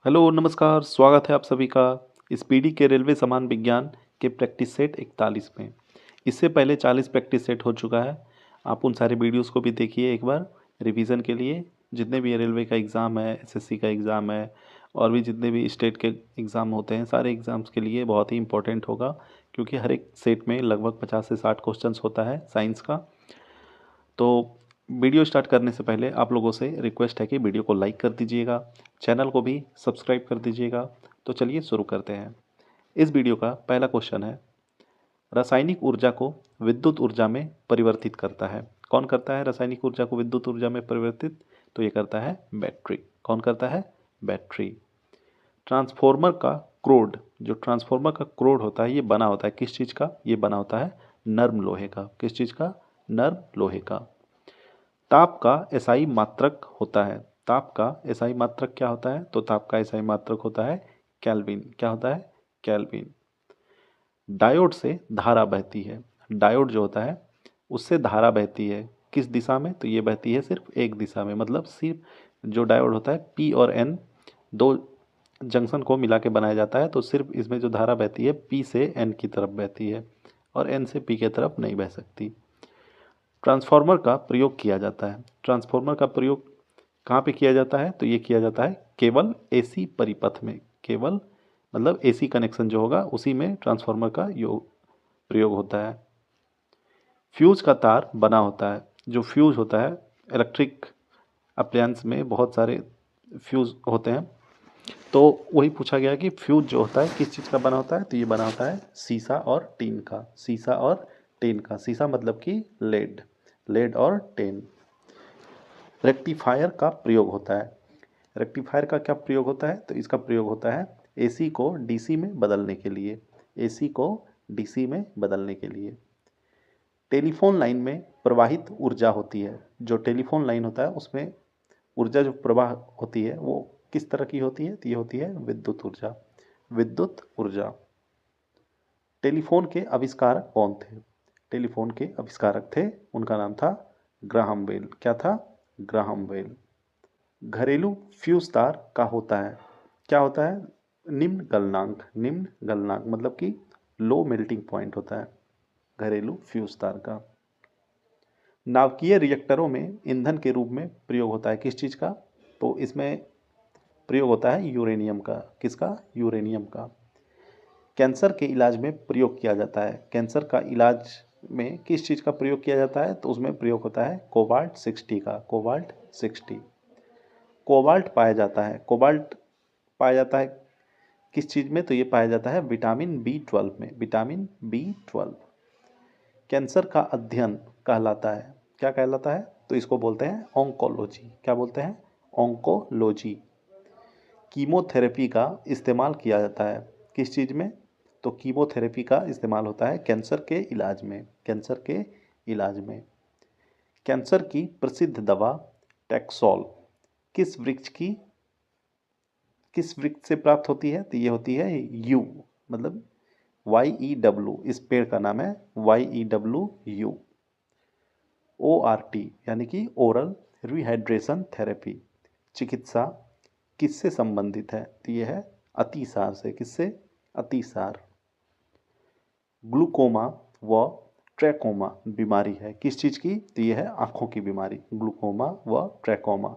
Hello नमस्कार, स्वागत है आप सभी का इस पीडी के रेलवे सामान विज्ञान के प्रैक्टिस सेट 41 में। इससे पहले 40 प्रैक्टिस सेट हो चुका है। आप उन सारे वीडियोस को भी देखिए एक बार रिवीजन के लिए। जितने भी रेलवे का एग्ज़ाम है, एसएससी का एग्ज़ाम है और भी जितने भी स्टेट के एग्ज़ाम होते हैं, सारे एग्ज़ाम्स के लिए बहुत ही इंपॉर्टेंट होगा, क्योंकि हर एक सेट में लगभग 50 से 60 क्वेश्चन होता है साइंस का। तो वीडियो स्टार्ट करने से पहले आप लोगों से रिक्वेस्ट है कि वीडियो को लाइक कर दीजिएगा, चैनल को भी सब्सक्राइब कर दीजिएगा। तो चलिए शुरू करते हैं। इस वीडियो का पहला क्वेश्चन है, रासायनिक ऊर्जा को विद्युत ऊर्जा में परिवर्तित करता है। कौन करता है रासायनिक ऊर्जा को विद्युत ऊर्जा में परिवर्तित? तो ये करता है बैटरी। कौन करता है? बैटरी। ट्रांसफॉर्मर का क्रोड, जो ट्रांसफॉर्मर का क्रोड होता है, ये बना होता है किस चीज़ का? ये बना होता है नर्म लोहे का। किस चीज़ का? नर्म लोहे का। ताप का एसआई मात्रक होता है। ताप का एसआई मात्रक क्या होता है? तो ताप का एसआई मात्रक होता है केल्विन। क्या होता है? केल्विन। डायोड से धारा बहती है। डायोड जो होता है उससे धारा बहती है किस दिशा में? तो ये बहती है सिर्फ एक दिशा में, मतलब सिर्फ जो डायोड होता है पी और एन दो जंक्शन को मिला के बनाया जाता है, तो सिर्फ इसमें जो धारा बहती है पी से एन की तरफ बहती है और एन से पी की तरफ नहीं बह सकती। ट्रांसफार्मर का प्रयोग किया जाता है। ट्रांसफार्मर का प्रयोग कहाँ पे किया जाता है? तो ये किया जाता है केवल एसी परिपथ में। केवल मतलब एसी कनेक्शन जो होगा उसी में ट्रांसफार्मर का प्रयोग होता है। फ्यूज का तार बना होता है। जो फ्यूज होता है इलेक्ट्रिक अप्लायंस में बहुत सारे फ्यूज होते हैं, तो वही पूछा गया कि फ्यूज जो होता है किस चीज़ का बना होता है? तो ये बना होता है सीसा और टीन का। सीसा और टीन का। सीसा मतलब कि लेड। लेड और टेन। रेक्टिफायर का प्रयोग होता है। रेक्टिफायर का क्या प्रयोग होता है? तो इसका प्रयोग होता है एसी को डीसी में बदलने के लिए। एसी को डीसी में बदलने के लिए। टेलीफोन लाइन में प्रवाहित ऊर्जा होती है। जो टेलीफोन लाइन होता है उसमें ऊर्जा जो प्रवाह होती है वो किस तरह की होती है? तो ये होती है विद्युत ऊर्जा। विद्युत ऊर्जा। टेलीफोन के आविष्कारक कौन थे? टेलीफोन के आविष्कारक थे, उनका नाम था ग्राहम बेल। क्या था? Graham bell. घरेलू फ्यूज तार का होता है, क्या होता है? निम्न गलनांक। निम्न गलनांक मतलब कि लो मेल्टिंग पॉइंट होता है घरेलू फ्यूज तार का। नाभिकीय रिएक्टरों में ईंधन के रूप में प्रयोग होता है किस चीज़ का? तो इसमें प्रयोग होता है यूरेनियम का। किसका? यूरेनियम का। कैंसर के इलाज में प्रयोग किया जाता है। कैंसर का इलाज में किस चीज़ का प्रयोग किया जाता है? तो उसमें प्रयोग होता है कोबाल्ट 60 का। कोबाल्ट 60। कोबाल्ट पाया जाता है। कोबाल्ट पाया जाता है किस चीज़ में? तो ये पाया जाता है विटामिन बी 12 में। Vitamin B 12। कैंसर का अध्ययन कहलाता है, क्या कहलाता है? तो इसको बोलते हैं ऑन्कोलॉजी। क्या बोलते हैं? ऑन्कोलॉजी। कीमोथेरेपी का इस्तेमाल किया जाता है किस चीज़ में? तो कीमोथेरेपी का इस्तेमाल होता है कैंसर के इलाज में। कैंसर के इलाज में। कैंसर की प्रसिद्ध दवा टैक्सोल किस वृक्ष से प्राप्त होती है? तो ये होती है यू, मतलब YEW। इस पेड़ का नाम है YEW। ORT यानी कि ओरल रिहाइड्रेशन थेरेपी चिकित्सा किससे संबंधित है? तो ये है अतिसार से। किससे? अतिसार। ग्लूकोमा व ट्रैकोमा बीमारी है किस चीज़ की? तो ये है आँखों की बीमारी। ग्लूकोमा व ट्रैकोमा।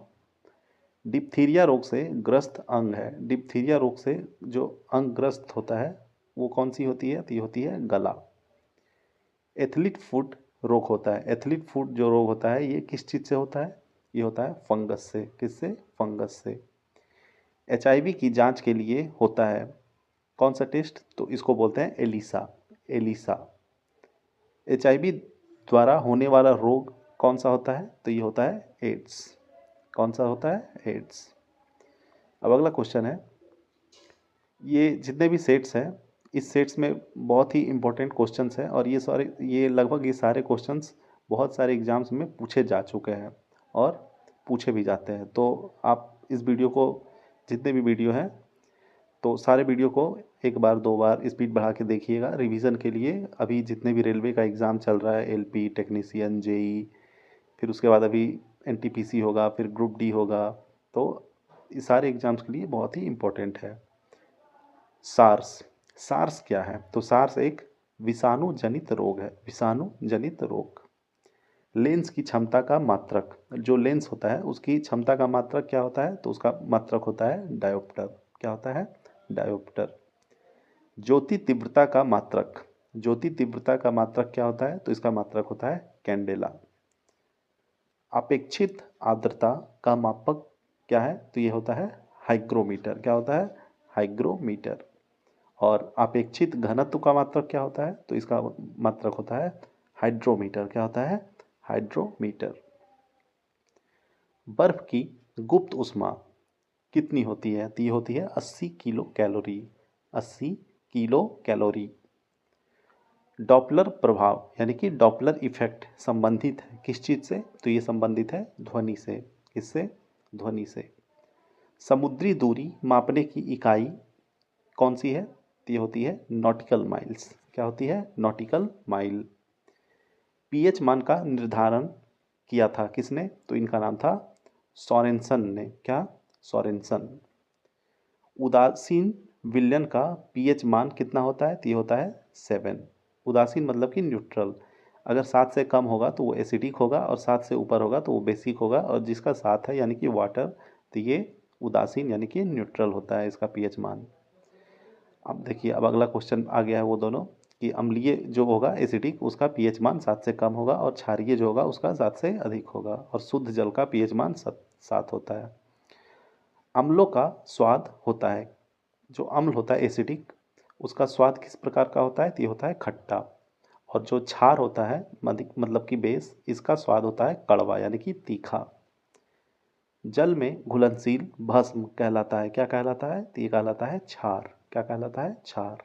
डिप्थीरिया रोग से ग्रस्त अंग है। डिप्थीरिया रोग से जो अंग ग्रस्त होता है वो कौन सी होती है? तो ये होती है गला। एथलीट फुट रोग होता है। एथलीट फुट जो रोग होता है ये किस चीज़ से होता है? ये होता है फंगस से। किससे? फंगस से। HIV की जांच के लिए होता है कौन सा टेस्ट? तो इसको बोलते हैं एलिसा। एलिसा। HIV द्वारा होने वाला रोग कौन सा होता है? तो ये होता है एड्स। कौन सा होता है? एड्स। अब अगला क्वेश्चन है, ये जितने भी सेट्स हैं इस सेट्स में बहुत ही इंपॉर्टेंट क्वेश्चंस हैं और ये लगभग ये सारे क्वेश्चंस बहुत सारे एग्जाम्स में पूछे जा चुके हैं और पूछे भी जाते हैं। तो आप इस वीडियो को, जितने भी वीडियो हैं, तो सारे वीडियो को एक बार दो बार स्पीड बढ़ा के देखिएगा रिवीजन के लिए। अभी जितने भी रेलवे का एग्ज़ाम चल रहा है, LP टेक्नीशियन, JE, फिर उसके बाद अभी NTPC होगा, फिर ग्रुप D होगा, तो इस सारे एग्जाम्स के लिए बहुत ही इम्पोर्टेंट है। सार्स, सार्स क्या है? तो सार्स एक विषाणु जनित रोग है, विषाणु जनित रोग। लेंस की क्षमता का मात्रक, जो लेंस होता है उसकी क्षमता का मात्रक क्या होता है? तो उसका मात्रक होता है डायोप्टर। क्या होता है? डायोप्टर। ज्योति तीव्रता का मात्रक, ज्योति तीव्रता का मात्रक क्या होता है? तो इसका मात्रक होता है कैंडेला। अपेक्षित आर्द्रता का मापक क्या है? तो ये होता है हाइग्रोमीटर। क्या होता है? हाइग्रोमीटर। और अपेक्षित घनत्व का मात्रक क्या होता है? तो इसका मात्रक होता है हाइड्रोमीटर। क्या होता है? हाइड्रोमीटर। बर्फ की गुप्त ऊष्मा कितनी होती है? तो ये होती है 80 kilo calorie. 80 kilo calorie. Doppler प्रभाव यानी कि डॉपलर इफेक्ट संबंधित है किस चीज से? तो ये संबंधित है ध्वनि से। किससे? ध्वनि से। समुद्री दूरी मापने की इकाई कौन सी है? तो ये होती है नॉटिकल माइल्स। क्या होती है? Nautical mile. पीएच मान का निर्धारण किया था किसने? तो इनका नाम था सोरेनसन ने। क्या? सोरेनसन। उदासीन विलयन का पीएच मान कितना होता है? तो ये होता है 7। उदासीन मतलब कि न्यूट्रल। अगर 7 से कम होगा तो वो एसिडिक होगा और 7 से ऊपर होगा तो वो बेसिक होगा, और जिसका 7 है यानी कि वाटर, तो ये उदासीन यानी कि न्यूट्रल होता है इसका पीएच मान। अब देखिए, अब अगला क्वेश्चन आ गया है वो दोनों कि अम्लीय जो होगा एसिडिक उसका पीएच मान 7 से कम होगा, और क्षारीय जो होगा उसका 7 से अधिक होगा, और शुद्ध जल का पीएच मान 7 होता है। अम्लों का स्वाद होता है, जो अम्ल होता है एसिडिक उसका स्वाद किस प्रकार का होता है? तो ये होता है खट्टा। और जो क्षार होता है मतलब कि बेस, इसका स्वाद होता है कड़वा यानी कि तीखा। जल में घुलनशील भस्म कहलाता है, क्या कहलाता है? तो ये कहलाता है क्षार। क्या कहलाता है? क्षार।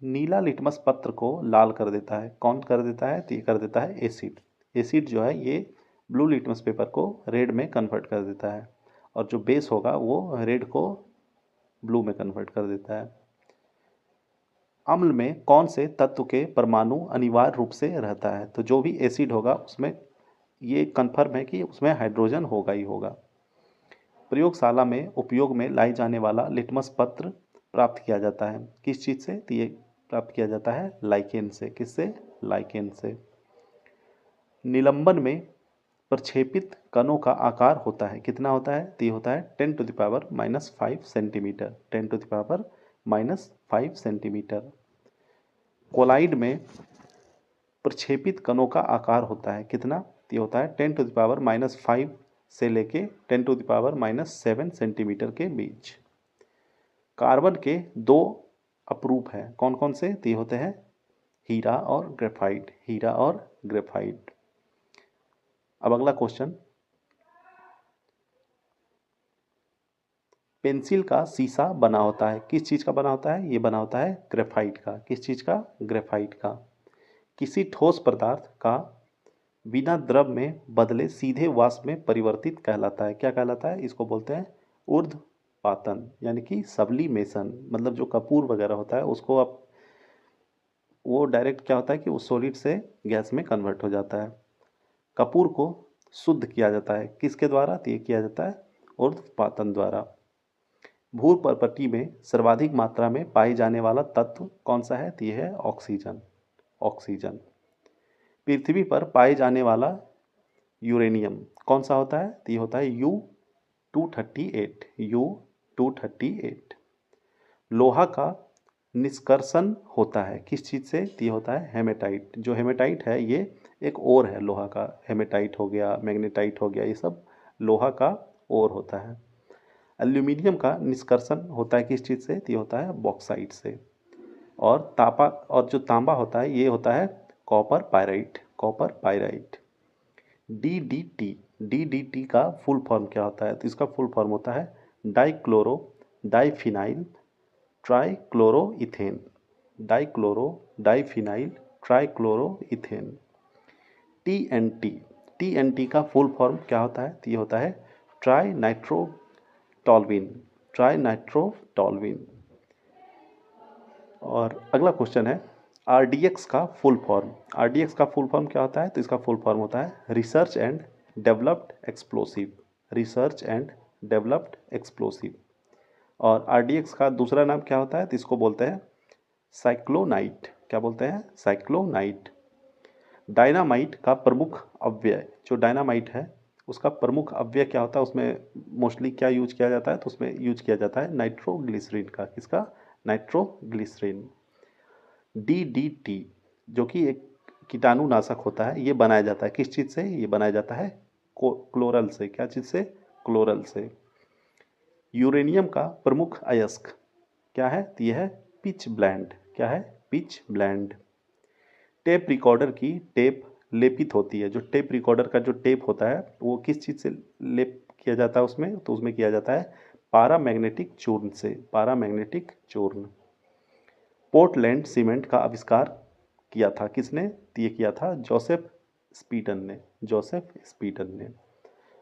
नीला लिटमस पत्र को लाल कर देता है, कौन कर देता है? तो ये कर देता है एसिड। एसिड जो है ये ब्लू लिटमस पेपर को रेड में कन्वर्ट कर देता है, और जो बेस होगा वो रेड को ब्लू में कन्वर्ट कर देता है। अम्ल में कौन से तत्व के परमाणु अनिवार्य रूप से रहता है? तो जो भी एसिड होगा उसमें ये कन्फर्म है कि उसमें हाइड्रोजन होगा ही होगा। प्रयोगशाला में उपयोग में लाई जाने वाला लिटमस पत्र प्राप्त किया जाता है किस चीज़ से? तो ये प्राप्त किया जाता है लाइकेन से। किससे? लाइकेन से। निलंबन में प्रक्षेपित कणों का आकार होता है कितना होता है? तो ये होता है 10⁻⁻5 सेंटीमीटर। 10⁻⁻5 सेंटीमीटर। कोलाइड में प्रक्षेपित कणों का आकार होता है कितना? तो ये होता है 10⁻⁻5 से लेके 10⁻⁻7 सेंटीमीटर के बीच। कार्बन के 2 अपरूप हैं, कौन कौन से? तो ये होते हैं हीरा और ग्रेफाइट। हीरा और ग्रेफाइट। अब अगला क्वेश्चन, पेंसिल का शीशा बना होता है किस चीज़ का बना होता है? ये बना होता है ग्रेफाइट का। किस चीज़ का? ग्रेफाइट का। किसी ठोस पदार्थ का बिना द्रव में बदले सीधे वाष्प में परिवर्तित कहलाता है, क्या कहलाता है? इसको बोलते हैं ऊर्ध्वपातन यानी कि सब्लिमेशन। मतलब जो कपूर वगैरह होता है उसको आप वो डायरेक्ट क्या होता है कि उस सॉलिड से गैस में कन्वर्ट हो जाता है। कपूर को शुद्ध किया जाता है किसके द्वारा? तो ये किया जाता है ऊर्ध्वपातन द्वारा। भूपर्पटी में सर्वाधिक मात्रा में पाई जाने वाला तत्व कौन सा है? तो ये है ऑक्सीजन। ऑक्सीजन। पृथ्वी पर पाए जाने वाला यूरेनियम कौन सा होता है? तो ये होता है U-238। U-238। लोहा का निष्कर्षण होता है किस चीज़ से? तो ये होता है हेमेटाइट। जो हेमेटाइट है ये एक ओर है लोहा का। हेमेटाइट हो गया, मैग्नेटाइट हो गया, ये सब लोहा का ओर होता है। एल्यूमिनियम का निष्कर्षण होता है किस चीज़ से? तो ये होता है बॉक्साइट से। और जो तांबा होता है ये होता है copper pyrite. Copper pyrite. DDT। DDT का फुल फॉर्म क्या होता है? तो इसका फुल फॉर्म होता है dichloro diphenyl trichloroethane. Dichloro diphenyl trichloroethane. TNT। TNT का फुल फॉर्म क्या होता है? तो ये होता है ट्राई नाइट्रोटॉल्विन। ट्राई नाइट्रोटॉल्विन। और अगला क्वेश्चन है RDX का फुल फॉर्म। RDX का फुल फॉर्म क्या होता है? तो इसका फुल फॉर्म होता है research and developed explosive. Research and developed explosive. और RDX का दूसरा नाम क्या होता है, तो इसको बोलते हैं साइक्लोनाइट। क्या बोलते हैं, साइक्लोनाइट। डायनामाइट का प्रमुख अव्यय, जो डायनामाइट है उसका प्रमुख अव्यय क्या होता है, उसमें मोस्टली क्या यूज किया जाता है, तो उसमें यूज किया जाता है नाइट्रोग्लिसरीन का। किसका, नाइट्रोग्लिसरीन। DDT जो कि एक कीटाणुनाशक होता है, ये बनाया जाता है किस चीज़ से, ये बनाया जाता है क्लोरल से। क्या चीज़ से, क्लोरल से। यूरेनियम का प्रमुख अयस्क क्या है, तो यह है पिच ब्लेंड। क्या है, पिच ब्लेंड। टेप रिकॉर्डर की टेप लेपित होती है, जो टेप रिकॉर्डर का जो टेप होता है वो किस चीज़ से लेप किया जाता है उसमें, तो उसमें किया जाता है पारामैग्नेटिक चूर्ण से। पारामैग्नेटिक चूर्ण। पोर्टलैंड सीमेंट का आविष्कार किया था किसने, तो ये किया था जोसेफ स्पीटन ने। जोसेफ स्पीटन ने।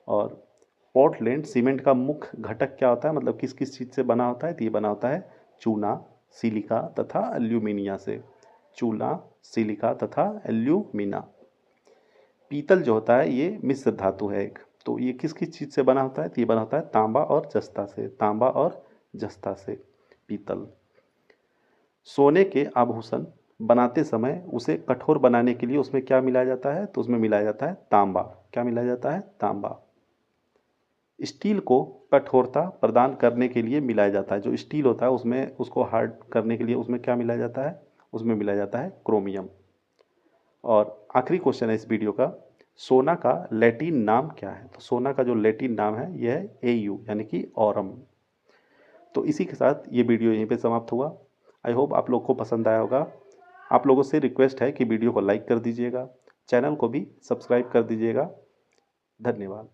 और पोर्टलैंड सीमेंट का मुख्य घटक क्या होता है, मतलब किस किस चीज़ से बना होता है, तो ये बना होता है चूना, सिलिका तथा एल्यूमिनिया से। चूना, सिलिका तथा एल्यूमिना। पीतल जो होता है ये मिश्र धातु है एक, तो ये किस किस चीज़ से बना होता है, तो ये बना होता है तांबा और जस्ता से। तांबा और जस्ता से पीतल। सोने के आभूषण बनाते समय उसे कठोर बनाने के लिए उसमें क्या मिलाया जाता है, तो उसमें मिलाया जाता है तांबा। क्या मिलाया जाता है, तांबा। स्टील को कठोरता प्रदान करने के लिए मिलाया जाता है, जो स्टील होता है उसमें उसको हार्ड करने के लिए उसमें क्या मिलाया जाता है, उसमें मिलाया जाता है क्रोमियम। और आखिरी क्वेश्चन है इस वीडियो का, सोना का लैटिन नाम क्या है, तो सोना का जो लैटिन नाम है यह है AU यानी कि ऑरम। तो इसी के साथ ये वीडियो यहीं पे समाप्त हुआ। आई होप आप लोग को पसंद आया होगा। आप लोगों से रिक्वेस्ट है कि वीडियो को लाइक कर दीजिएगा, चैनल को भी सब्सक्राइब कर दीजिएगा। धन्यवाद।